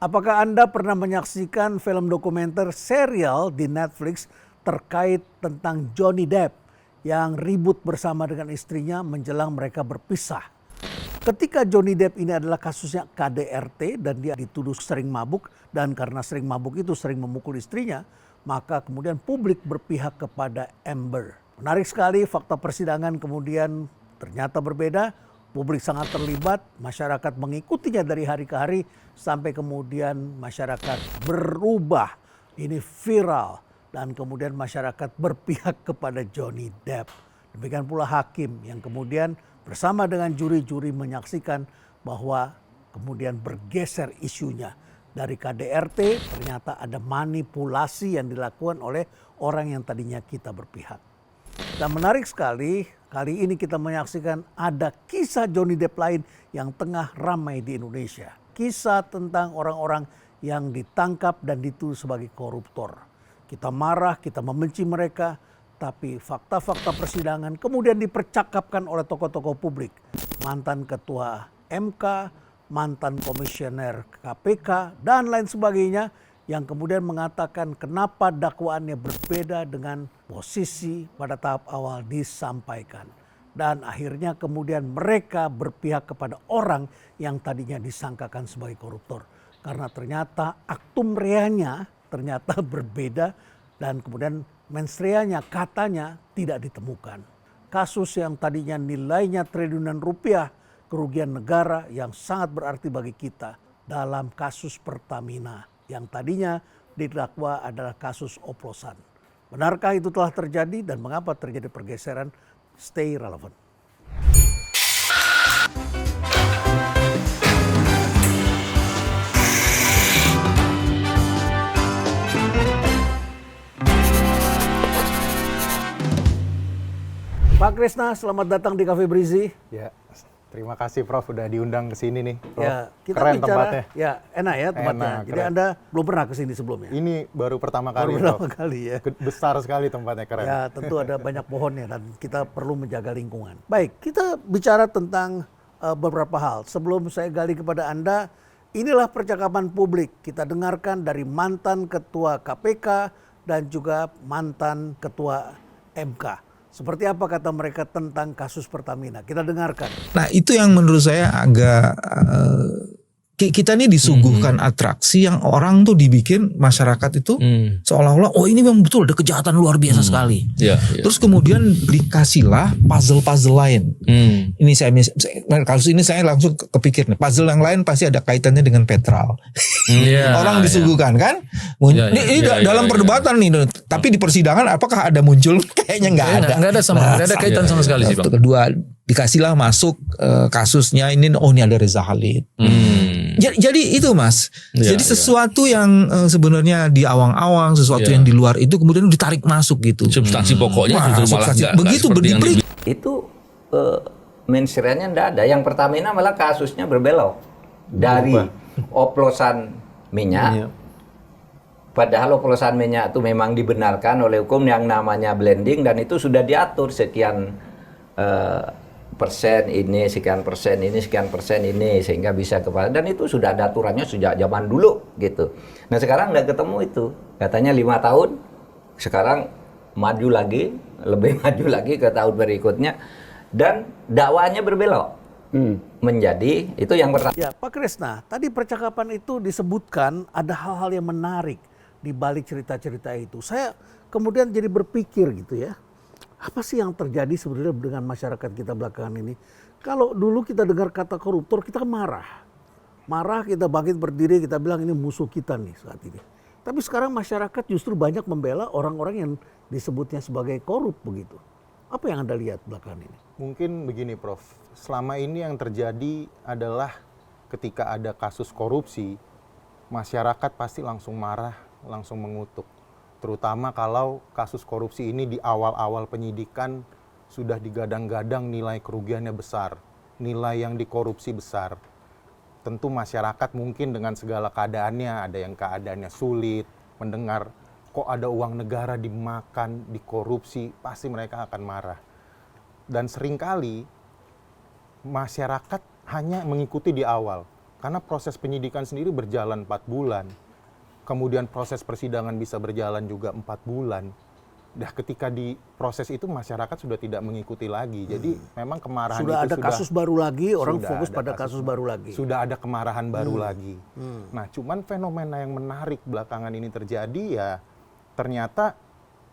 Apakah Anda pernah menyaksikan film dokumenter serial di Netflix terkait tentang Johnny Depp yang ribut bersama dengan istrinya menjelang mereka berpisah? Ketika Johnny Depp ini adalah kasusnya KDRT dan dia dituduh sering mabuk, dan karena sering mabuk itu sering memukul istrinya, maka kemudian publik berpihak kepada Amber. Menarik sekali, fakta persidangan kemudian ternyata berbeda. Publik sangat terlibat, masyarakat mengikutinya dari hari ke hari sampai kemudian masyarakat berubah. Ini viral dan kemudian masyarakat berpihak kepada Johnny Depp. Demikian pula hakim yang kemudian bersama dengan juri-juri menyaksikan bahwa kemudian bergeser isunya. Dari KDRT ternyata ada manipulasi yang dilakukan oleh orang yang tadinya kita berpihak. Dan menarik sekali, kali ini kita menyaksikan ada kisah Johnny Depp lain yang tengah ramai di Indonesia. Kisah tentang orang-orang yang ditangkap dan dituduh sebagai koruptor. Kita marah, kita membenci mereka, tapi fakta-fakta persidangan kemudian dipercakapkan oleh tokoh-tokoh publik. Mantan ketua MK, mantan komisioner KPK, dan lain sebagainya, yang kemudian mengatakan kenapa dakwaannya berbeda dengan posisi pada tahap awal disampaikan. Dan akhirnya kemudian mereka berpihak kepada orang yang tadinya disangkakan sebagai koruptor. Karena ternyata aktum reanya ternyata berbeda dan kemudian mens reanya katanya tidak ditemukan. Kasus yang tadinya nilainya triliunan rupiah, kerugian negara yang sangat berarti bagi kita dalam kasus Pertamina yang tadinya didakwa adalah kasus oplosan. Benarkah itu telah terjadi dan mengapa terjadi pergeseran? Stay relevant. Pak Krisna, selamat datang di Cafe Brizi. Ya, terima kasih Prof udah diundang ke sini nih. Prof. Ya, kita keren bicara, tempatnya. ya enak ya tempatnya. Enak, jadi keren. Anda belum pernah ke sini sebelumnya? Ini baru pertama kali, Baru pertama Prof. kali ya. Besar sekali tempatnya, keren. Ya, tentu ada banyak pohonnya dan kita perlu menjaga lingkungan. Baik, kita bicara tentang beberapa hal. Sebelum saya gali kepada Anda, inilah percakapan publik. Kita dengarkan dari mantan ketua KPK dan juga mantan ketua MK. Seperti apa kata mereka tentang kasus Pertamina? Kita dengarkan. Nah, itu yang menurut saya agak kita ini disuguhkan atraksi yang orang tuh dibikin masyarakat itu seolah-olah oh ini memang betul ada kejahatan luar biasa sekali. Terus kemudian dikasihlah puzzle-puzzle lain. Ini kasus ini saya langsung kepikir nih, puzzle yang lain pasti ada kaitannya dengan Petral. Orang disuguhkan kan? Ini dalam perdebatan nih, tapi di persidangan apakah ada muncul? Kayaknya nggak ada. Nggak ada kaitan sama sekali sih, Bang. Kedua, dikasihlah masuk kasusnya ini, oh ini ada Reza Khalid. Jadi itu Mas. Jadi sesuatu yang sebenarnya di awang-awang, sesuatu yang di luar itu kemudian ditarik masuk gitu. Substansi pokoknya itu malah begitu berdiberi. Itu mensreanya enggak ada. Yang Pertamina malah kasusnya berbelok dari oplosan minyak. Padahal oplosan minyak itu memang dibenarkan oleh hukum yang namanya blending dan itu sudah diatur sekian persen ini, sekian persen ini, sekian persen ini sehingga bisa kepada dan itu sudah ada aturannya sejak zaman dulu gitu. Nah sekarang nggak ketemu itu, katanya 5 tahun, sekarang maju lagi, lebih maju lagi ke tahun berikutnya dan dakwanya berbelok menjadi itu yang pertama. Ya Pak Krisna, tadi percakapan itu disebutkan ada hal-hal yang menarik di balik cerita-cerita itu. Saya kemudian jadi berpikir gitu ya. Apa sih yang terjadi sebenarnya dengan masyarakat kita belakangan ini? Kalau dulu kita dengar kata koruptor, kita marah. Marah, kita bangkit berdiri, kita bilang ini musuh kita nih saat ini. Tapi sekarang masyarakat justru banyak membela orang-orang yang disebutnya sebagai korup begitu. Apa yang Anda lihat belakangan ini? Mungkin begini Prof, selama ini yang terjadi adalah ketika ada kasus korupsi, masyarakat pasti langsung marah, langsung mengutuk. Terutama kalau kasus korupsi ini di awal-awal penyidikan sudah digadang-gadang nilai kerugiannya besar, nilai yang dikorupsi besar. Tentu masyarakat mungkin dengan segala keadaannya, ada yang keadaannya sulit, mendengar kok ada uang negara dimakan, dikorupsi, pasti mereka akan marah. Dan seringkali masyarakat hanya mengikuti di awal. Karena proses penyidikan sendiri berjalan 4 bulan. Kemudian proses persidangan bisa berjalan juga 4 bulan. Ketika di proses itu masyarakat sudah tidak mengikuti lagi. Jadi memang kemarahan Sudah itu ada kasus baru lagi, orang sudah fokus ada pada kasus baru lagi. Sudah ada kemarahan baru lagi. Nah, cuman fenomena yang menarik belakangan ini terjadi ya ternyata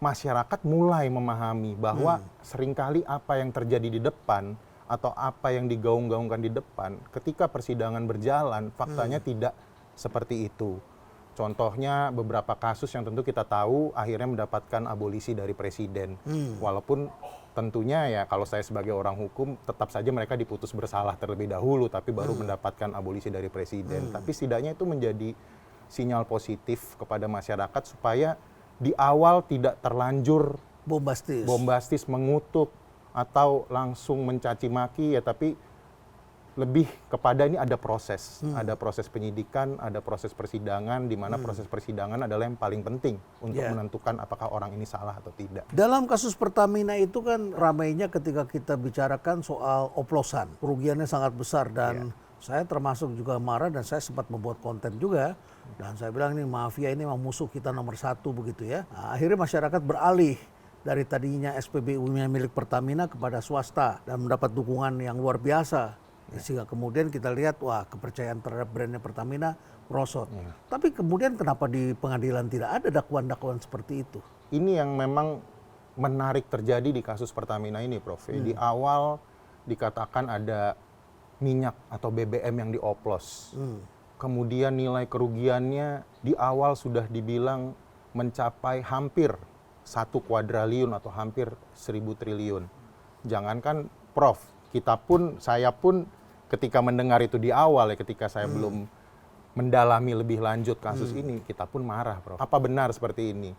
masyarakat mulai memahami bahwa seringkali apa yang terjadi di depan atau apa yang digaung-gaungkan di depan ketika persidangan berjalan faktanya tidak seperti itu. Contohnya beberapa kasus yang tentu kita tahu akhirnya mendapatkan abolisi dari presiden. Walaupun tentunya ya kalau saya sebagai orang hukum tetap saja mereka diputus bersalah terlebih dahulu tapi baru mendapatkan abolisi dari presiden. Tapi setidaknya itu menjadi sinyal positif kepada masyarakat supaya di awal tidak terlanjur bombastis mengutuk atau langsung mencaci maki ya, tapi lebih kepada ini ada proses penyidikan, ada proses persidangan, di mana proses persidangan adalah yang paling penting untuk menentukan apakah orang ini salah atau tidak. Dalam kasus Pertamina itu kan ramainya ketika kita bicarakan soal oplosan, kerugiannya sangat besar dan saya termasuk juga marah dan saya sempat membuat konten juga dan saya bilang ini mafia ini memang musuh kita nomor 1 begitu ya. Nah, akhirnya masyarakat beralih dari tadinya SPBU-nya milik Pertamina kepada swasta dan mendapat dukungan yang luar biasa. Sehingga kemudian kita lihat, wah kepercayaan terhadap brandnya Pertamina merosot. Tapi kemudian kenapa di pengadilan tidak ada dakwaan-dakwaan seperti itu? Ini yang memang menarik terjadi di kasus Pertamina ini, Prof. Di awal dikatakan ada minyak atau BBM yang dioplos. Kemudian nilai kerugiannya di awal sudah dibilang mencapai hampir 1 kuadriliun atau hampir 1.000 triliun. Jangankan Prof, saya pun ketika mendengar itu di awal ya, ketika saya belum mendalami lebih lanjut kasus ini, kita pun marah, Prof. Apa benar seperti ini?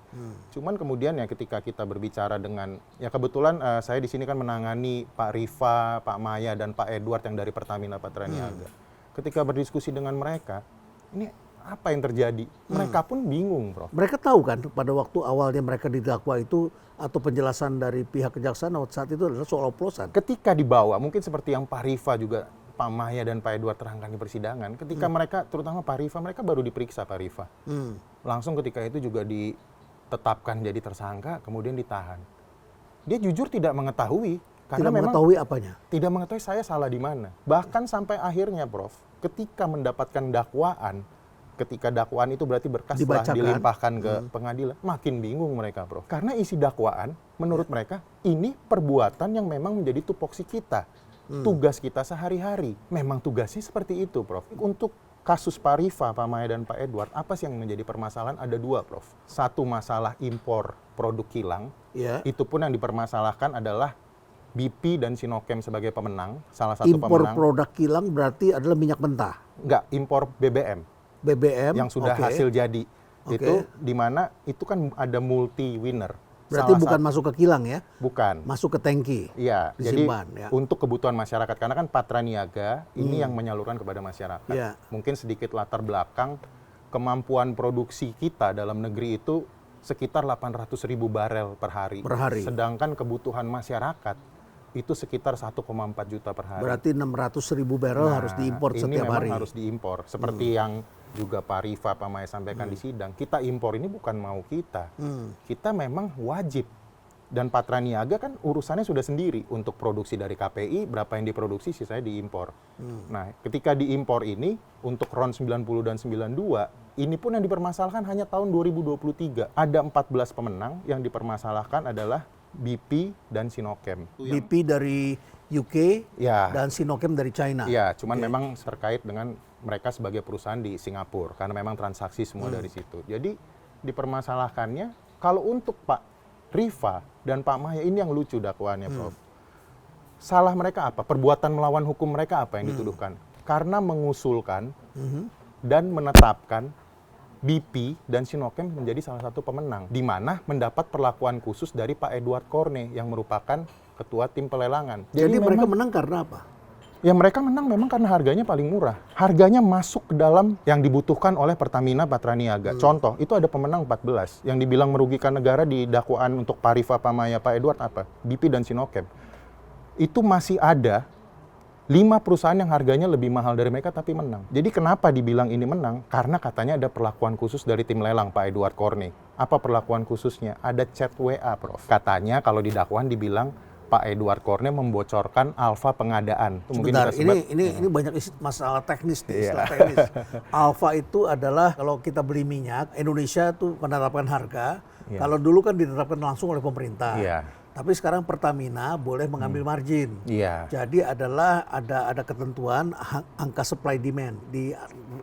Cuman kemudian ya ketika kita berbicara dengan, ya kebetulan saya di sini kan menangani Pak Rifa, Pak Maya, dan Pak Edward yang dari Pertamina Patraniaga. Ketika berdiskusi dengan mereka, ini apa yang terjadi? Mereka pun bingung, Prof. Mereka tahu kan pada waktu awalnya mereka didakwa itu atau penjelasan dari pihak kejaksaan saat itu adalah soal oplosan. Ketika dibawa, mungkin seperti yang Pak Rifa juga, Pak Maya dan Pak Edward terangkan di persidangan, ketika mereka, terutama Pak Rifa, mereka baru diperiksa Pak Rifa. Langsung ketika itu juga ditetapkan jadi tersangka, kemudian ditahan. Dia jujur tidak mengetahui. Karena Tidak mengetahui apanya? Tidak mengetahui saya salah di mana. Bahkan sampai akhirnya, Prof, ketika mendapatkan dakwaan, ketika dakwaan itu berarti berkas setelah dilimpahkan ke pengadilan, makin bingung mereka, Prof. Karena isi dakwaan, menurut mereka, ini perbuatan yang memang menjadi tupoksi kita. Tugas kita sehari-hari. Memang tugasnya seperti itu, Prof. Untuk kasus Pak Rifa, Pak Maya, dan Pak Edward, apa sih yang menjadi permasalahan? Ada 2, Prof. Satu, masalah impor produk kilang. Itu pun yang dipermasalahkan adalah BP dan Sinochem sebagai pemenang, salah satu pemenang. Impor produk kilang berarti adalah minyak mentah? Enggak, impor BBM. Yang sudah hasil jadi. Itu di mana itu kan ada multi winner. Berarti bukan masuk ke kilang ya? Bukan. Masuk ke tangki. Iya, disimpan, jadi untuk kebutuhan masyarakat. Karena kan Patraniaga ini yang menyalurkan kepada masyarakat. Mungkin sedikit latar belakang, kemampuan produksi kita dalam negeri itu sekitar 800.000 barel per hari. Sedangkan kebutuhan masyarakat itu sekitar 1,4 juta per hari. Berarti 600.000 barel harus diimpor setiap hari. Ini memang harus diimpor. Seperti yang juga Pak Rifa, Pak Maya sampaikan di sidang. Kita impor ini bukan mau kita. Kita memang wajib. Dan Patraniaga kan urusannya sudah sendiri. Untuk produksi dari KPI, berapa yang diproduksi, sisanya diimpor. Nah, ketika diimpor ini, untuk RON 90 dan 92, ini pun yang dipermasalahkan hanya tahun 2023. Ada 14 pemenang, yang dipermasalahkan adalah BP dan Sinochem. BP dari UK dan Sinochem dari China. Iya, cuman memang terkait dengan mereka sebagai perusahaan di Singapura karena memang transaksi semua dari situ. Jadi dipermasalahkannya kalau untuk Pak Rifa dan Pak Maya ini yang lucu dakwaannya, Prof. Salah mereka apa? Perbuatan melawan hukum mereka apa yang dituduhkan? Karena mengusulkan dan menetapkan BP dan Sinochem menjadi salah satu pemenang, di mana mendapat perlakuan khusus dari Pak Edward Corne yang merupakan ketua tim pelelangan. Jadi mereka menang karena apa? Ya mereka menang memang karena harganya paling murah. Harganya masuk ke dalam yang dibutuhkan oleh Pertamina Patraniaga. Contoh, itu ada pemenang 14. Yang dibilang merugikan negara di dakwaan untuk Pak Rifa, Pak Maya, Pak Edward apa? BP dan Sinochem. Itu masih ada 5 perusahaan yang harganya lebih mahal dari mereka tapi menang. Jadi kenapa dibilang ini menang? Karena katanya ada perlakuan khusus dari tim lelang Pak Edward Corney. Apa perlakuan khususnya? Ada chat WA, Prof. Katanya kalau di dakwaan dibilang Pak Edward Corney membocorkan alfa pengadaan. Itu mungkin Sebentar, kita sebut, ini banyak masalah teknis nih, istilah teknis. Alfa itu adalah kalau kita beli minyak, Indonesia tuh menetapkan harga. Kalau dulu kan ditetapkan langsung oleh pemerintah. Tapi sekarang Pertamina boleh mengambil margin. Jadi adalah ada ketentuan angka supply demand di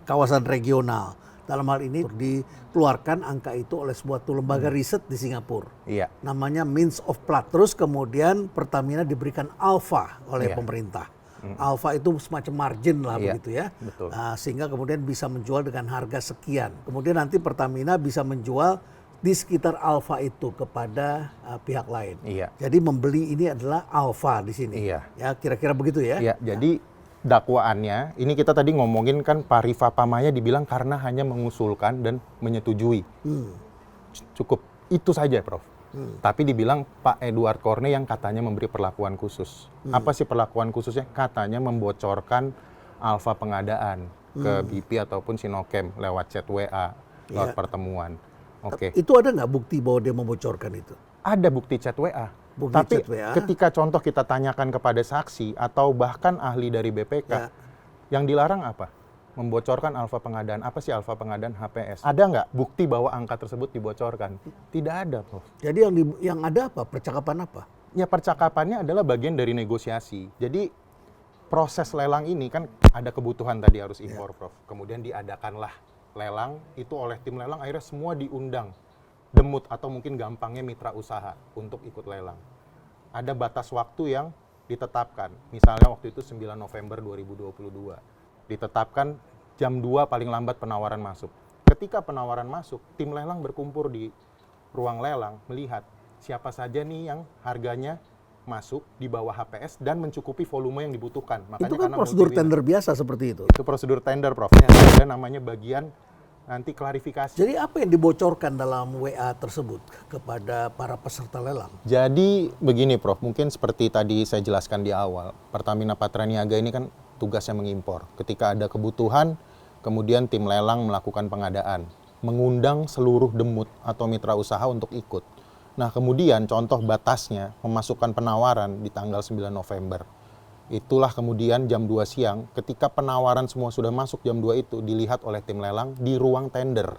kawasan regional. Dalam hal ini dikeluarkan angka itu oleh sebuah lembaga riset di Singapura. Namanya Means of Platts. Terus kemudian Pertamina diberikan alfa oleh pemerintah. Alfa itu semacam margin lah begitu ya. Sehingga kemudian bisa menjual dengan harga sekian. Kemudian nanti Pertamina bisa menjual di sekitar alfa itu kepada pihak lain. Jadi membeli ini adalah alfa di sini. Ya kira-kira begitu ya. Jadi dakwaannya, ini kita tadi ngomongin kan Pak Rifa Pamaya dibilang karena hanya mengusulkan dan menyetujui. Cukup itu saja, Prof. Tapi dibilang Pak Edward Corney yang katanya memberi perlakuan khusus. Apa sih perlakuan khususnya? Katanya membocorkan alfa pengadaan ke BP ataupun Sinochem lewat chat WA, lewat pertemuan. Itu ada nggak bukti bahwa dia membocorkan itu? Ada bukti chat WA. Tapi ketika contoh kita tanyakan kepada saksi atau bahkan ahli dari BPK, yang dilarang apa? Membocorkan alfa pengadaan. Apa sih alfa pengadaan? HPS. Ada nggak bukti bahwa angka tersebut dibocorkan? Tidak ada, Prof. Jadi yang ada apa? Percakapan apa? Ya percakapannya adalah bagian dari negosiasi. Jadi proses lelang ini kan ada kebutuhan tadi harus impor, Prof. Kemudian diadakanlah lelang itu oleh tim lelang, akhirnya semua diundang demut atau mungkin gampangnya mitra usaha untuk ikut lelang. Ada batas waktu yang ditetapkan. Misalnya waktu itu 9 November 2022. Ditetapkan jam 2 paling lambat penawaran masuk. Ketika penawaran masuk, tim lelang berkumpul di ruang lelang melihat siapa saja nih yang harganya masuk di bawah HPS dan mencukupi volume yang dibutuhkan. Makanya itu kan prosedur tender biasa seperti itu. Itu prosedur tender, Prof. Ada namanya bagian nanti klarifikasi. Jadi apa yang dibocorkan dalam WA tersebut kepada para peserta lelang? Jadi begini, Prof. Mungkin seperti tadi saya jelaskan di awal, Pertamina Patraniaga ini kan tugasnya mengimpor. Ketika ada kebutuhan, kemudian tim lelang melakukan pengadaan, mengundang seluruh demut atau mitra usaha untuk ikut. Nah, kemudian contoh batasnya memasukkan penawaran di tanggal 9 November. Itulah kemudian jam 2 siang, ketika penawaran semua sudah masuk jam 2 itu, dilihat oleh tim lelang di ruang tender.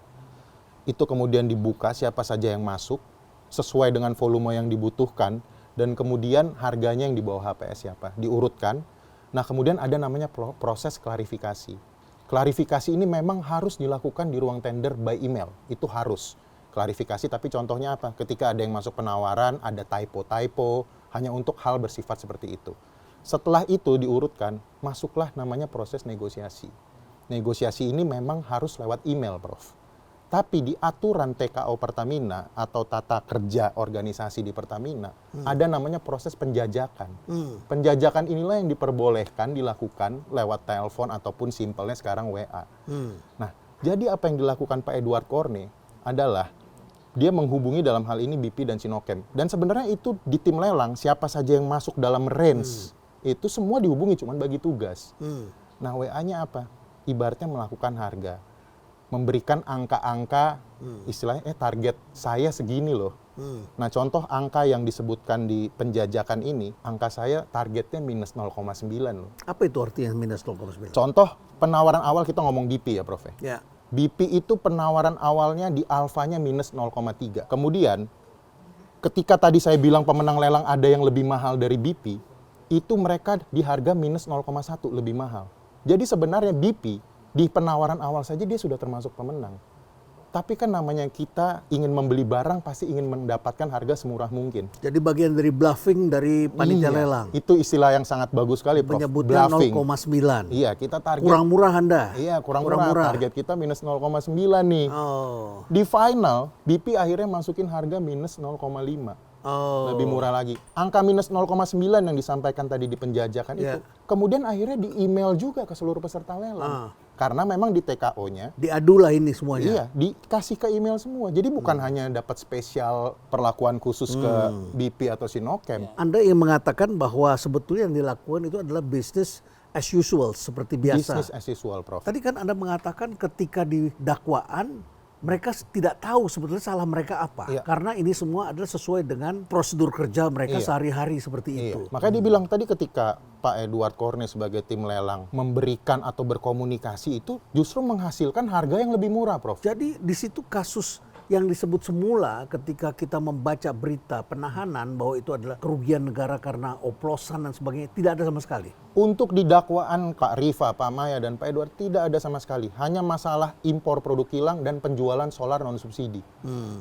Itu kemudian dibuka siapa saja yang masuk, sesuai dengan volume yang dibutuhkan, dan kemudian harganya yang di bawah HPS siapa, diurutkan. Nah, kemudian ada namanya proses klarifikasi. Klarifikasi ini memang harus dilakukan di ruang tender by email, itu harus. Klarifikasi, tapi contohnya apa? Ketika ada yang masuk penawaran, ada typo-typo, hanya untuk hal bersifat seperti itu. Setelah itu diurutkan, masuklah namanya proses negosiasi. Negosiasi ini memang harus lewat email, Prof. Tapi di aturan TKO Pertamina atau tata kerja organisasi di Pertamina, ada namanya proses penjajakan. Penjajakan inilah yang diperbolehkan dilakukan lewat telepon ataupun simpelnya sekarang WA. Nah, jadi apa yang dilakukan Pak Edward Corney adalah dia menghubungi dalam hal ini BP dan Sinochem. Dan sebenarnya itu di tim lelang, siapa saja yang masuk dalam range, itu semua dihubungi, cuma bagi tugas. Nah, WA-nya apa? Ibaratnya melakukan harga. Memberikan angka-angka, istilahnya target saya segini loh. Nah, contoh angka yang disebutkan di penjajakan ini, angka saya targetnya minus 0,9 loh. Apa itu artinya minus 0,9? Contoh penawaran awal kita ngomong BP ya, Prof. Ya. BP itu penawaran awalnya di alfanya minus 0,3. Kemudian ketika tadi saya bilang pemenang lelang ada yang lebih mahal dari BP, itu mereka di harga minus 0,1 lebih mahal. Jadi sebenarnya BP di penawaran awal saja dia sudah termasuk pemenang. Tapi kan namanya kita ingin membeli barang pasti ingin mendapatkan harga semurah mungkin. Jadi bagian dari bluffing dari panitia lelang. Itu istilah yang sangat bagus sekali, Prof. Menyebutnya Bluffing. 0,9. Iya, kita target Kurang murah Anda. Iya, kurang murah. Target kita minus 0,9 nih. Oh. Di final, BP akhirnya masukin harga minus 0,5. Oh. Lebih murah lagi. Angka minus 0,9 yang disampaikan tadi di penjajakan itu, kemudian akhirnya di email juga ke seluruh peserta lelang. Karena memang di TKO-nya diadulah ini semuanya. Iya, dikasih ke email semua. Jadi bukan hanya dapat spesial perlakuan khusus ke BP atau Sinochem. Anda yang mengatakan bahwa sebetulnya yang dilakukan itu adalah business as usual seperti biasa. Business as usual, Prof. Tadi kan Anda mengatakan ketika di dakwaan mereka tidak tahu sebetulnya salah mereka apa. Iya. Karena ini semua adalah sesuai dengan prosedur kerja mereka sehari-hari seperti itu. Makanya dibilang tadi ketika Pak Edward Corne sebagai tim lelang memberikan atau berkomunikasi itu justru menghasilkan harga yang lebih murah, Prof. Jadi di situ kasus yang disebut semula ketika kita membaca berita penahanan bahwa itu adalah kerugian negara karena oplosan dan sebagainya, tidak ada sama sekali. Untuk di dakwaan Pak Rifa, Pak Maya, dan Pak Edward tidak ada sama sekali. Hanya masalah impor produk kilang dan penjualan solar non-subsidi.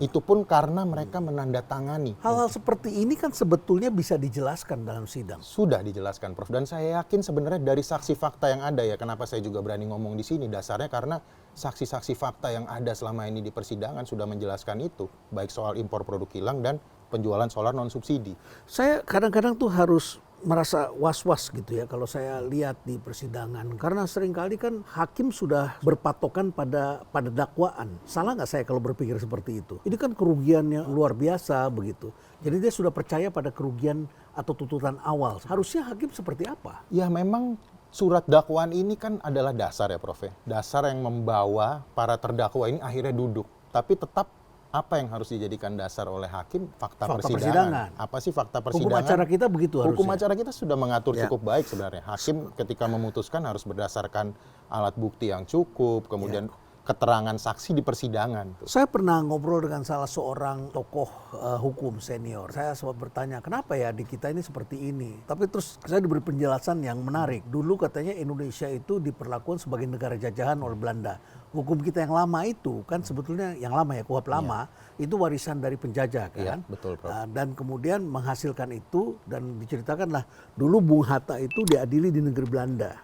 Itu pun karena mereka menandatangani. Hal-hal seperti ini kan sebetulnya bisa dijelaskan dalam sidang. Sudah dijelaskan, Prof. Dan saya yakin sebenarnya dari saksi fakta yang ada ya, kenapa saya juga berani ngomong di sini, dasarnya karena saksi-saksi fakta yang ada selama ini di persidangan sudah menjelaskan itu, baik soal impor produk kilang dan penjualan solar non-subsidi. Saya kadang-kadang tuh harus merasa was-was gitu ya kalau saya lihat di persidangan. Karena seringkali kan hakim sudah berpatokan pada dakwaan. Salah nggak saya kalau berpikir seperti itu? Ini kan kerugian yang luar biasa begitu. Jadi dia sudah percaya pada kerugian atau tuntutan awal. Harusnya hakim seperti apa? Ya memang surat dakwaan ini kan adalah dasar ya, Prof. Dasar yang membawa para terdakwa ini akhirnya duduk. Tapi tetap apa yang harus dijadikan dasar oleh hakim? Fakta persidangan. Apa sih fakta persidangan? Hukum acara kita begitu harusnya. Hukum acara kita sudah mengatur cukup baik sebenarnya. Hakim ketika memutuskan harus berdasarkan alat bukti yang cukup, kemudian keterangan saksi di persidangan. Saya pernah ngobrol dengan salah seorang tokoh hukum senior. Saya sempat bertanya, kenapa ya di kita ini seperti ini? Tapi terus saya diberi penjelasan yang menarik. Dulu katanya Indonesia itu diperlakukan sebagai negara jajahan oleh Belanda. Hukum kita yang lama itu kan sebetulnya yang lama ya, KUHP lama, itu warisan dari penjajah kan. Iya, betul, Prof. Dan kemudian menghasilkan itu dan diceritakanlah dulu Bung Hatta itu diadili di negeri Belanda.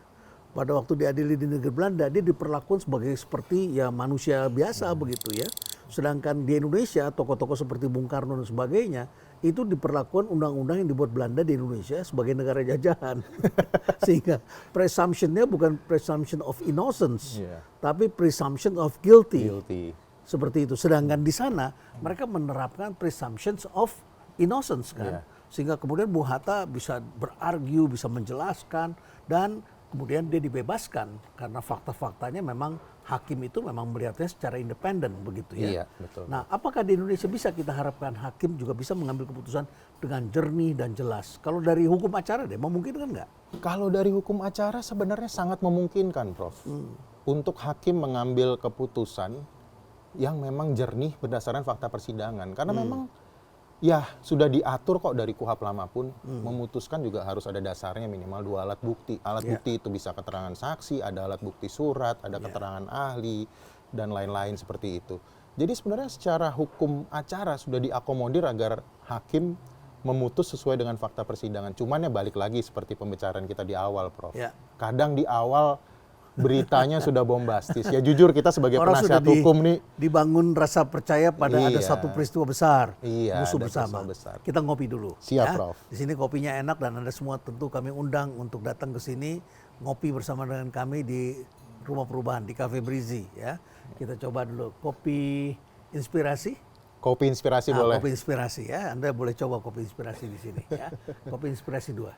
Pada waktu diadili di negeri Belanda, dia diperlakukan sebagai seperti ya manusia biasa begitu ya. Sedangkan di Indonesia, tokoh-tokoh seperti Bung Karno dan sebagainya, itu diperlakukan undang-undang yang dibuat Belanda di Indonesia sebagai negara jajahan. Sehingga presumption-nya bukan presumption of innocence, tapi presumption of guilty. Seperti itu. Sedangkan di sana, mereka menerapkan presumptions of innocence kan. Sehingga kemudian Bung Hatta bisa berargu, bisa menjelaskan, dan kemudian dia dibebaskan karena fakta-faktanya memang hakim itu memang melihatnya secara independen begitu ya. Iya, betul. Nah, apakah di Indonesia bisa kita harapkan hakim juga bisa mengambil keputusan dengan jernih dan jelas? Kalau dari hukum acara deh, memungkinkan nggak? Kalau dari hukum acara sebenarnya sangat memungkinkan, Prof. Untuk hakim mengambil keputusan yang memang jernih berdasarkan fakta persidangan. Karena memang ya sudah diatur kok dari KUHP lama pun memutuskan juga harus ada dasarnya minimal 2 alat bukti. Alat bukti itu bisa keterangan saksi, ada alat bukti surat, ada keterangan ahli dan lain-lain seperti itu. Jadi sebenarnya secara hukum acara sudah diakomodir agar hakim memutus sesuai dengan fakta persidangan. Cuman ya balik lagi seperti pembicaraan kita di awal, Prof. Kadang di awal beritanya sudah bombastis. Ya jujur kita sebagai penasihat hukum nih dibangun rasa percaya pada ada satu peristiwa besar, musuh ada bersama. besar. Kita ngopi dulu. Siap, ya. Prof. Di sini kopinya enak dan Anda semua tentu kami undang untuk datang ke sini ngopi bersama dengan kami di Rumah Perubahan di Cafe Brizi ya. Kita coba dulu kopi inspirasi. Kopi inspirasi boleh. Kopi inspirasi ya. Anda boleh coba kopi inspirasi di sini ya. Kopi inspirasi 2. Ya.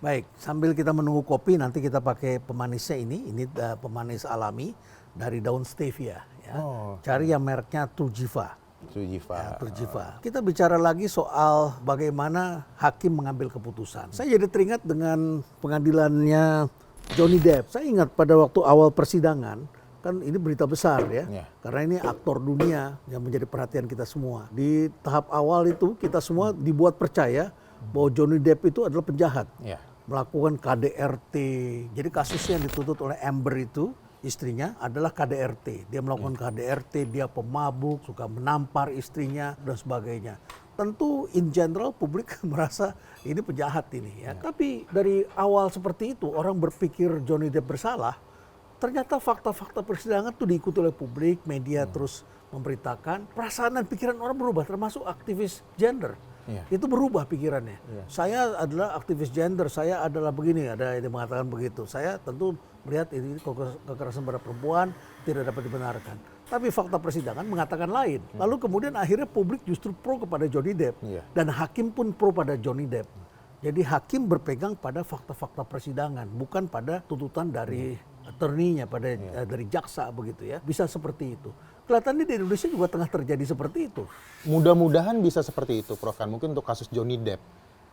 Baik, sambil kita menunggu kopi, nanti kita pakai pemanisnya ini pemanis alami dari daun stevia. Ya. Cari yang mereknya Turjiva. Turjiva. Kita bicara lagi soal bagaimana hakim mengambil keputusan. Saya jadi teringat dengan pengadilannya Johnny Depp. Saya ingat pada waktu awal persidangan, kan ini berita besar ya, karena ini aktor dunia yang menjadi perhatian kita semua. Di tahap awal itu kita semua dibuat percaya bahwa Johnny Depp itu adalah penjahat. Melakukan KDRT. Jadi kasusnya yang dituntut oleh Amber itu, istrinya adalah KDRT. Dia melakukan KDRT, dia pemabuk, suka menampar istrinya dan sebagainya. Tentu in general publik merasa ini penjahat ini ya. Tapi dari awal seperti itu orang berpikir Johnny Depp bersalah. Ternyata fakta-fakta persidangan itu diikuti oleh publik, media terus memberitakan. Perasaan dan pikiran orang berubah, termasuk aktivis gender. Itu berubah pikirannya. Saya adalah aktivis gender, saya adalah begini, ada yang mengatakan begitu. Saya tentu melihat ini kekerasan pada perempuan tidak dapat dibenarkan. Tapi fakta persidangan mengatakan lain. Lalu kemudian akhirnya publik justru pro kepada Johnny Depp. Dan hakim pun pro pada Johnny Depp. Jadi hakim berpegang pada fakta-fakta persidangan, bukan pada tuntutan dari attorney-nya, dari jaksa begitu ya. Bisa seperti itu. Kelihatannya di Indonesia juga tengah terjadi seperti itu. Mudah-mudahan bisa seperti itu, Prof. Kan mungkin untuk kasus Johnny Depp,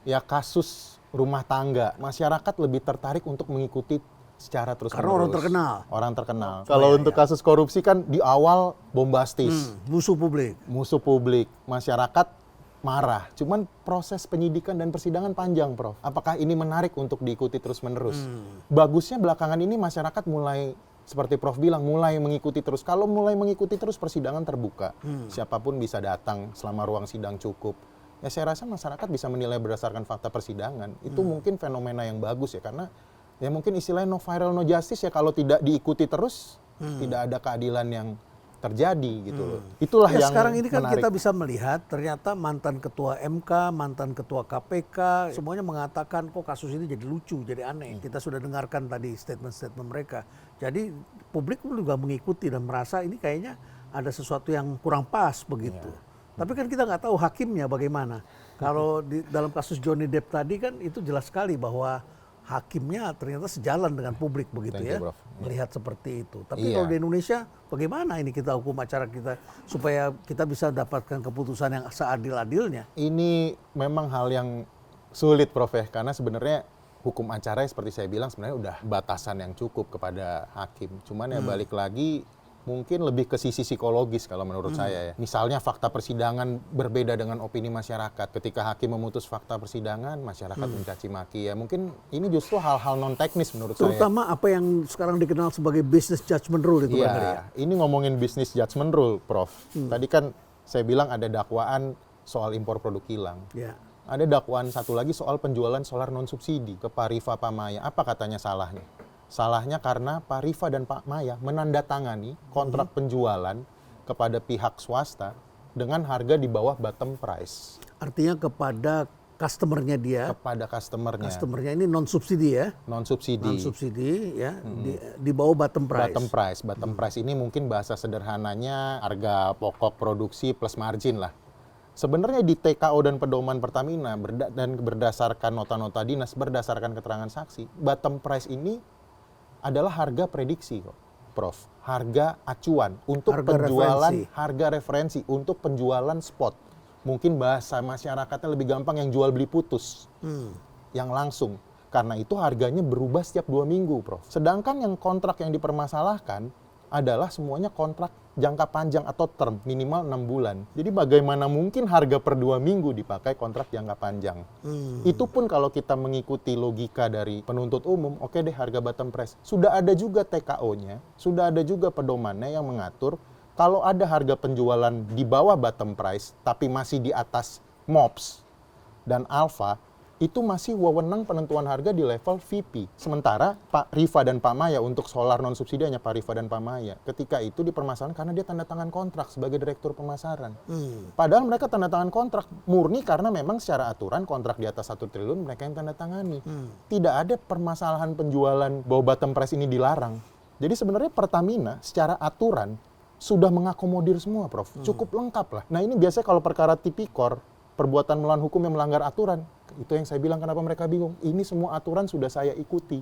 ya kasus rumah tangga, masyarakat lebih tertarik untuk mengikuti secara terus-menerus. Karena orang terkenal. Orang terkenal. Kalau untuk kasus korupsi kan di awal bombastis, Musuh publik. musuh publik, masyarakat marah. Cuman proses penyidikan dan persidangan panjang, Prof. Apakah ini menarik untuk diikuti terus-menerus? Bagusnya belakangan ini masyarakat mulai, seperti Prof bilang, mulai mengikuti terus. Kalau mulai mengikuti terus, persidangan terbuka. Siapapun bisa datang selama ruang sidang cukup. Ya saya rasa masyarakat bisa menilai berdasarkan fakta persidangan. Itu mungkin fenomena yang bagus ya, karena ya mungkin istilahnya no viral no justice ya, kalau tidak diikuti terus, tidak ada keadilan yang terjadi gitu loh. Itulah Ya, yang sekarang ini kan menarik. kita bisa melihat ternyata mantan ketua MK, mantan ketua KPK, semuanya mengatakan kok kasus ini jadi lucu, jadi aneh. Kita sudah dengarkan tadi statement-statement mereka. Jadi publik juga mengikuti dan merasa ini kayaknya ada sesuatu yang kurang pas begitu. Tapi kan kita nggak tahu hakimnya bagaimana. Kalau di dalam kasus Johnny Depp tadi kan itu jelas sekali bahwa hakimnya ternyata sejalan dengan publik begitu Thank ya, you, Prof. melihat seperti itu. Tapi Iya. kalau di Indonesia bagaimana ini kita hukum acara kita supaya kita bisa dapatkan keputusan yang seadil-adilnya? Ini memang hal yang sulit, Prof, ya, karena sebenarnya hukum acara seperti saya bilang sebenarnya udah batasan yang cukup kepada hakim. Cuman ya balik lagi mungkin lebih ke sisi psikologis kalau menurut saya ya. Misalnya fakta persidangan berbeda dengan opini masyarakat. Ketika hakim memutus fakta persidangan, masyarakat mencaci maki ya. Mungkin ini justru hal-hal non teknis menurut saya. Terutama apa yang sekarang dikenal sebagai business judgment rule itu Iya, Bang Heri ya? ini ngomongin business judgment rule, Prof. Tadi kan saya bilang ada dakwaan soal impor produk kilang. Ya. Ada dakwaan satu lagi soal penjualan solar non subsidi ke Pak Rifa Pak Maya. Apa katanya salahnya? Salahnya karena Pak Rifa dan Pak Maya menandatangani kontrak penjualan kepada pihak swasta dengan harga di bawah bottom price Artinya kepada customernya dia, kepada customernya. customernya ini non subsidi ya, Non subsidi. non subsidi ya, di bawah bottom price. Bottom price. Bottom price ini mungkin bahasa sederhananya harga pokok produksi plus margin lah. Sebenarnya di TKO dan pedoman Pertamina dan berdasarkan nota-nota dinas, berdasarkan keterangan saksi, bottom price ini adalah harga prediksi kok, Prof. Harga acuan untuk Harga penjualan, referensi. harga referensi untuk penjualan spot. Mungkin bahasa masyarakatnya lebih gampang yang jual beli putus, yang langsung. Karena itu harganya berubah setiap 2 minggu, Prof. Sedangkan yang kontrak yang dipermasalahkan adalah semuanya kontrak jangka panjang atau term minimal 6 bulan. Jadi bagaimana mungkin harga per 2 minggu dipakai kontrak jangka panjang? Itu pun kalau kita mengikuti logika dari penuntut umum, oke deh harga bottom price. Sudah ada juga TKO-nya, sudah ada juga pedomannya yang mengatur kalau ada harga penjualan di bawah bottom price tapi masih di atas MOPS dan Alpha, itu masih wewenang penentuan harga di level VP. Sementara Pak Rifa dan Pak Maya untuk solar non subsidi hanya Pak Rifa dan Pak Maya. Ketika itu dipermasalahkan karena dia tanda tangan kontrak sebagai direktur pemasaran. Padahal mereka tanda tangan kontrak murni karena memang secara aturan kontrak di atas 1 triliun mereka yang tanda tangani. Tidak ada permasalahan penjualan bawah bottom price ini dilarang. Jadi sebenarnya Pertamina secara aturan sudah mengakomodir semua, Prof. Cukup lengkap lah. Nah ini biasanya kalau perkara tipikor, perbuatan melawan hukum yang melanggar aturan, itu yang saya bilang kenapa mereka bingung. Ini semua aturan sudah saya ikuti.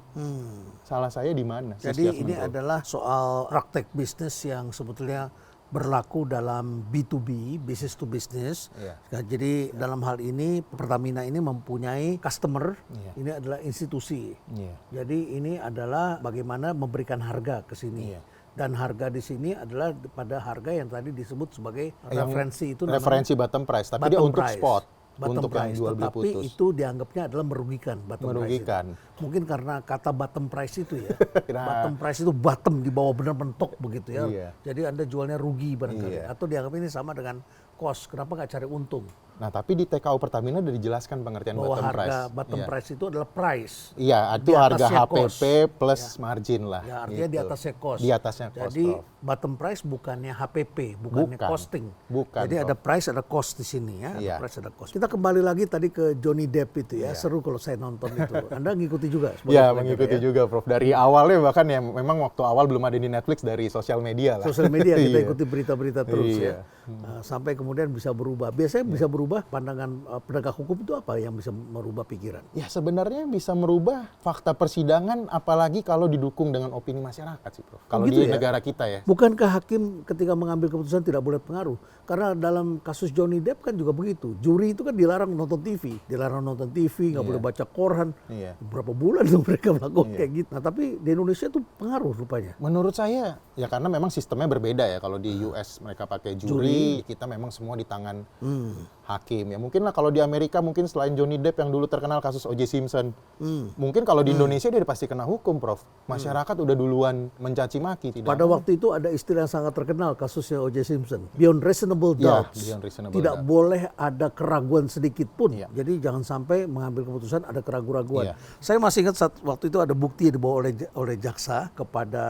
Salah saya di mana? Jadi ini adalah soal praktek bisnis yang sebetulnya berlaku dalam B2B, business to business. Iya. Nah, jadi dalam hal ini Pertamina ini mempunyai customer, Iya. ini adalah institusi. Iya. Jadi ini adalah bagaimana memberikan harga ke sini. Iya. Dan harga di sini adalah pada harga yang tadi disebut sebagai Yang referensi itu namanya referensi bottom price, tapi dia bottom untuk price. spot, Bottom untuk yang price, jual beli tetapi putus. itu dianggapnya adalah merugikan bottom Merugikan. price itu. Mungkin karena kata bottom price itu ya. Nah. Bottom price itu bottom di bawah benar mentok begitu ya. Iya. Jadi Anda jualnya rugi barangkali. Iya. Atau dianggap ini sama dengan cost. Kenapa nggak cari untung? Nah, tapi di TKO Pertamina udah dijelaskan pengertian Bahwa bottom price. harga bottom Iya. price itu adalah price. Iya, itu Di harga atasnya HPP cost. plus margin lah. Ya artinya di gitu. atasnya cost. Di atasnya cost, Jadi Prof. bottom price bukannya HPP, bukannya Bukan. costing. Bukan, Jadi Prof. ada price, ada cost di sini ya. Iya. Ada price, ada cost. Kita kembali lagi tadi ke Johnny Depp itu ya. Iya. Seru kalau saya nonton itu. Anda ngikuti juga? sebagai Ya, pelajar mengikuti ya? juga, Prof. Dari awalnya bahkan ya memang waktu awal belum ada di Netflix, dari sosial media lah. Sosial media kita Iya. ikuti berita-berita terus Iya. ya. Sampai kemudian bisa berubah. Biasanya bisa berubah merubah pandangan penegak hukum itu apa yang bisa merubah pikiran? Ya sebenarnya bisa merubah fakta persidangan, apalagi kalau didukung dengan opini masyarakat sih, Prof. Kalau gitu di ya? negara kita ya. Bukankah hakim ketika mengambil keputusan tidak boleh pengaruh? Karena dalam kasus Johnny Depp kan juga begitu. Juri itu kan dilarang nonton TV, nggak boleh baca koran. Iya. Berapa bulan tuh mereka melakukan kayak gitu. Nah tapi di Indonesia tuh pengaruh rupanya. Menurut saya ya karena memang sistemnya berbeda ya. Kalau di US mereka pakai juri, kita memang semua di tangan hakim. Ya mungkin lah kalau di Amerika mungkin selain Johnny Depp yang dulu terkenal kasus O.J. Simpson, mungkin kalau di Indonesia dia pasti kena hukum, Prof. Masyarakat udah duluan mencaci maki. Pada waktu itu ada istilah yang sangat terkenal kasusnya O.J. Simpson, beyond reasonable doubt. beyond reasonable Tidak doubt. boleh ada keraguan sedikit pun. Iya. Jadi jangan sampai mengambil keputusan ada keraguan-keraguan. Iya. Saya masih ingat waktu itu ada bukti yang dibawa oleh jaksa kepada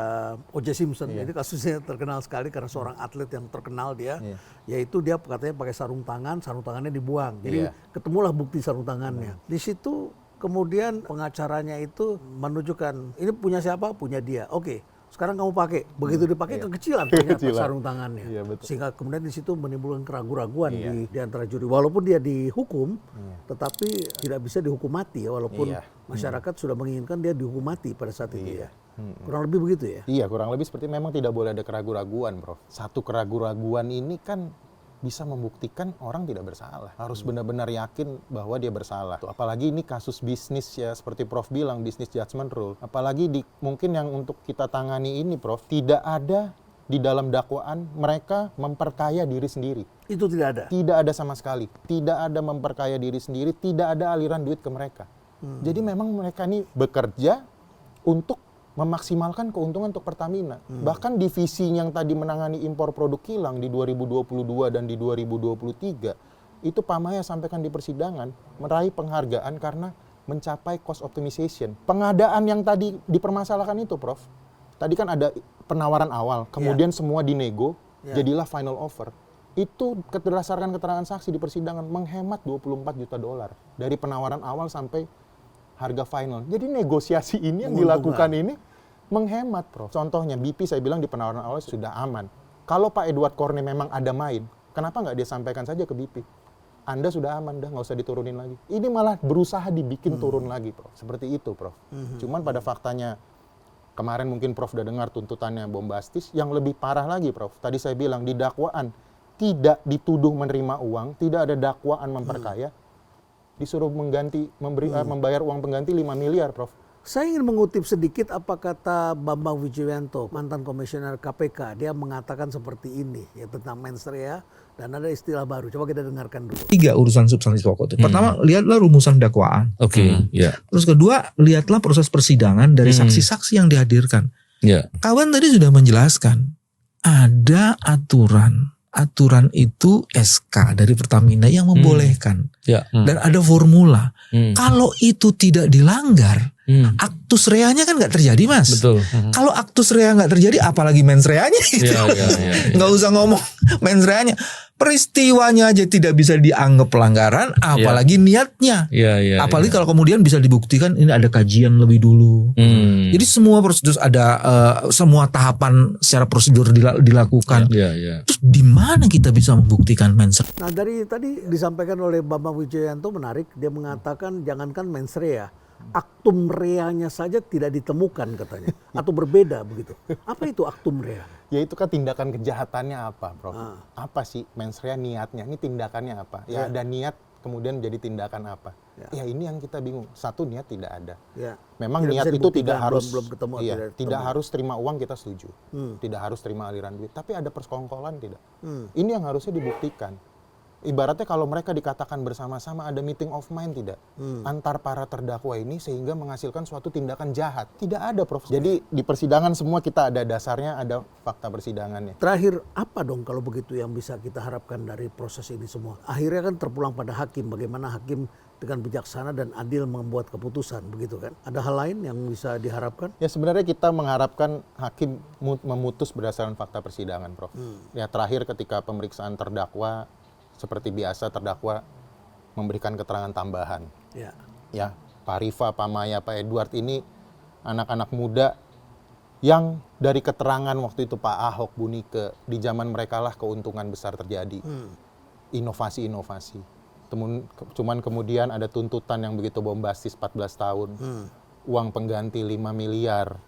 O.J. Simpson. Iya. Ini kasusnya terkenal sekali karena seorang atlet yang terkenal dia, Iya. yaitu dia katanya pakai sarung tangannya dibuang. Jadi Iya. ketemulah bukti sarung tangannya. Di situ kemudian pengacaranya itu menunjukkan ini punya siapa? Punya dia. Oke. Sekarang kamu pakai, begitu dipakai kekecilan ternyata Kekecilan. sarung tangannya, Iya, betul. sehingga kemudian di situ menimbulkan keraguan-keraguan Iya. di antara juri. Walaupun dia dihukum, tetapi tidak bisa dihukum mati ya, walaupun Iya. masyarakat sudah menginginkan dia dihukum mati pada saat itu Iya. ya. Kurang lebih begitu ya. Iya, kurang lebih seperti memang tidak boleh ada keraguan-raguan, Prof. Satu keraguan-raguan ini kan bisa membuktikan orang tidak bersalah. Harus benar-benar yakin bahwa dia bersalah. Apalagi ini kasus bisnis ya, seperti Prof bilang, bisnis judgment rule. Apalagi mungkin yang untuk kita tangani ini, Prof, tidak ada di dalam dakwaan mereka memperkaya diri sendiri. Itu tidak ada. Tidak ada sama sekali. Tidak ada memperkaya diri sendiri, tidak ada aliran duit ke mereka. Jadi memang mereka ini bekerja untuk memaksimalkan keuntungan untuk Pertamina. Bahkan divisi yang tadi menangani impor produk kilang di 2022 dan di 2023, itu Pak Maya sampaikan di persidangan, meraih penghargaan karena mencapai cost optimization. Pengadaan yang tadi dipermasalahkan itu, Prof, tadi kan ada penawaran awal, kemudian semua dinego, jadilah final offer. Itu berdasarkan keterangan saksi di persidangan, menghemat 24 juta dolar dari penawaran awal sampai harga final. Jadi negosiasi ini yang dilakukan ini menghemat, Prof. Contohnya BP saya bilang di penawaran awal sudah aman. Kalau Pak Edward Corne memang ada main, kenapa nggak dia sampaikan saja ke BP? Anda sudah aman, dah nggak usah diturunin lagi. Ini malah berusaha dibikin turun lagi, Prof. Seperti itu, Prof. Cuman pada faktanya kemarin mungkin Prof udah dengar tuntutannya bombastis. Yang lebih parah lagi, Prof. Tadi saya bilang di dakwaan tidak dituduh menerima uang, tidak ada dakwaan memperkaya. Disuruh membayar uang pengganti 5 miliar, Prof. Saya ingin mengutip sedikit apa kata Bambang Wijoyanto, mantan komisioner KPK. Dia mengatakan seperti ini ya tentang mens rea dan ada istilah baru. Coba kita dengarkan dulu. 3 urusan substansi pokok itu. Pertama, lihatlah rumusan dakwaan. Oke, ya. Terus kedua, lihatlah proses persidangan dari saksi-saksi yang dihadirkan. Ya. Kawan tadi sudah menjelaskan, ada aturan. Aturan itu SK dari Pertamina yang membolehkan. Ya. Dan ada formula. Kalau itu tidak dilanggar, aktus reanya kan nggak terjadi, Mas. Betul. Kalau aktus rea nggak terjadi, apalagi mens reanya gitu. Ya. Nggak usah ngomong mens reanya. Peristiwanya aja tidak bisa dianggap pelanggaran, apalagi niatnya. Iya. Apalagi kalau kemudian bisa dibuktikan ini ada kajian lebih dulu. Jadi semua prosedur ada, semua tahapan secara prosedur dilakukan. Iya. Terus di mana kita bisa membuktikan mens rea? Nah dari tadi disampaikan oleh Bambang Wijoyanto menarik. Dia mengatakan jangankan mens rea, aktum reanya saja tidak ditemukan katanya. Atau berbeda begitu. Apa itu aktum rea? Ya itu kan tindakan kejahatannya apa, Prof? Apa sih mens rea niatnya? Ini tindakannya apa? Ya ada niat kemudian jadi tindakan apa? Ya ini yang kita bingung. Satu, niat tidak ada. Ya. Memang Tidak niat bisa tidak dibuktikan, harus belum ketemu, tidak harus terima uang, kita setuju. Tidak harus terima aliran duit, tapi ada persekongkolan tidak. Ini yang harusnya dibuktikan. Ibaratnya kalau mereka dikatakan bersama-sama ada meeting of mind tidak antar para terdakwa ini sehingga menghasilkan suatu tindakan jahat. Tidak ada, Prof. Jadi di persidangan semua kita ada dasarnya, ada fakta persidangannya. Terakhir, apa dong kalau begitu yang bisa kita harapkan dari proses ini semua? Akhirnya kan terpulang pada hakim, bagaimana hakim dengan bijaksana dan adil membuat keputusan, begitu kan? Ada hal lain yang bisa diharapkan? Ya sebenarnya kita mengharapkan hakim memutus berdasarkan fakta persidangan, Prof. Ya terakhir ketika pemeriksaan terdakwa, seperti biasa terdakwa memberikan keterangan tambahan. Ya, Pak Rifa, Pak Maya, Pak Edward ini anak-anak muda yang dari keterangan waktu itu Pak Ahok, Bu Nike, di zaman mereka lah keuntungan besar terjadi. Inovasi-inovasi. Cuman kemudian ada tuntutan yang begitu bombastis 14 tahun. Uang pengganti 5 miliar.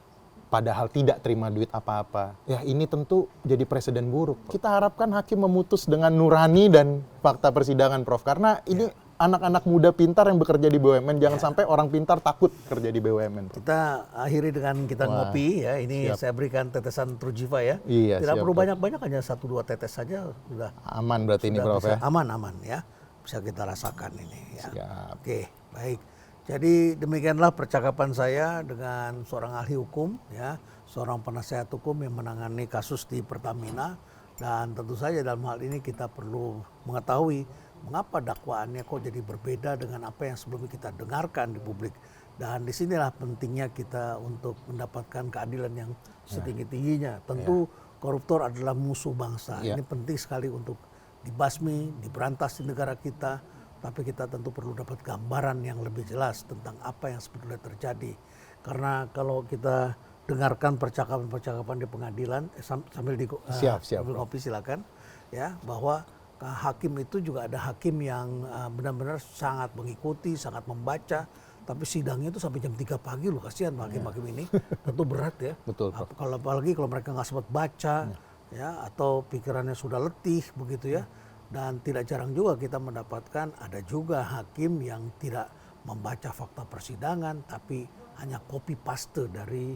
Padahal tidak terima duit apa-apa. Ya ini tentu jadi presiden buruk. Kita harapkan hakim memutus dengan nurani dan fakta persidangan, Prof. Karena ini anak-anak muda pintar yang bekerja di BUMN. Jangan sampai orang pintar takut kerja di BUMN, Prof. Kita akhiri dengan kita ngopi ya. Ini saya berikan tetesan Trujiva ya. Iya, Tidak siap, perlu Prof. banyak-banyak, hanya 1-2 tetes saja sudah. Aman berarti ini, Sudah Prof, bisa, ya. aman ya, bisa kita rasakan ini ya. Siap. Oke, baik. Jadi demikianlah percakapan saya dengan seorang ahli hukum ya, seorang penasehat hukum yang menangani kasus di Pertamina, dan tentu saja dalam hal ini kita perlu mengetahui mengapa dakwaannya kok jadi berbeda dengan apa yang sebelumnya kita dengarkan di publik. Dan disinilah pentingnya kita untuk mendapatkan keadilan yang setinggi-tingginya. Tentu koruptor adalah musuh bangsa. Ini penting sekali untuk dibasmi, diberantas di negara kita, tapi kita tentu perlu dapat gambaran yang lebih jelas tentang apa yang sebetulnya terjadi. Karena kalau kita dengarkan percakapan-percakapan di pengadilan, sambil di kopi silakan, ya, bahwa hakim itu juga ada hakim yang benar-benar sangat mengikuti, sangat membaca, tapi sidangnya itu sampai jam 3 pagi loh, kasihan hakim-hakim ini, tentu berat ya. Betul, Prof. Apalagi kalau mereka nggak sempat baca, ya, atau pikirannya sudah letih begitu ya. Dan tidak jarang juga kita mendapatkan ada juga hakim yang tidak membaca fakta persidangan, tapi hanya copy paste dari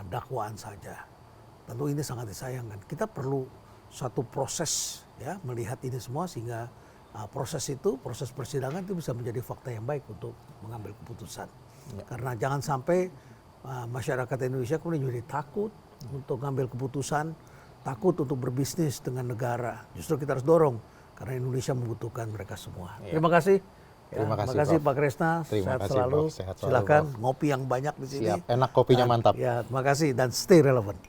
dakwaan saja. Tentu ini sangat disayangkan. Kita perlu satu proses ya melihat ini semua, sehingga proses persidangan itu bisa menjadi fakta yang baik untuk mengambil keputusan. Karena jangan sampai masyarakat Indonesia kemudian jadi takut untuk mengambil keputusan, takut untuk berbisnis dengan negara. Justru kita harus dorong, karena Indonesia membutuhkan mereka semua. Terima kasih. Terima kasih Pak Kresna. Terima Sehat kasih, selalu. Prof. Sehat selalu, Silakan Prof. ngopi yang banyak di sini. Siap, enak kopinya, mantap. Ya, terima kasih dan stay relevant.